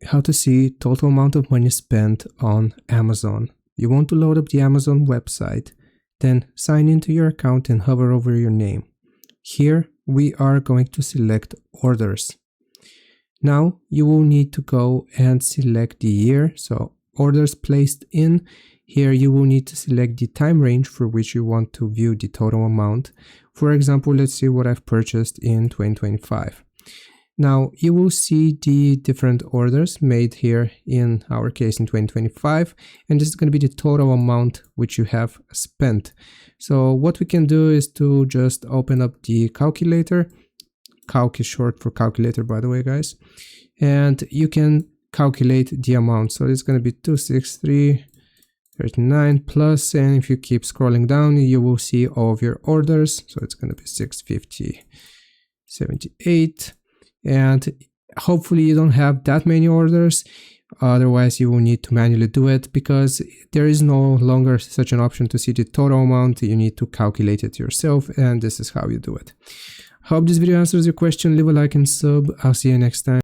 how to see total amount of money spent on Amazon. You want to load up the Amazon website, then sign into your account and hover over your name. Here we are going to select orders. Now you will need to go and select the year, so orders placed in. Here you will need to select the time range for which you want to view the total amount. For example, let's see what I've purchased in 2025. Now you will see the different orders made here, in our case in 2025, and this is going to be the total amount which you have spent. So what we can do is to just open up the calculator. Calc is short for calculator, by the way, guys, and you can calculate the amount. So it's going to be 263.39 plus, and if you keep scrolling down you will see all of your orders, so it's going to be 650.78, and hopefully you don't have that many orders, otherwise you will need to manually do it, because there is no longer such an option to see the total amount. You need to calculate it yourself, and this is how you do it. Hope this video answers your question. Leave a like and sub. I'll see you next time.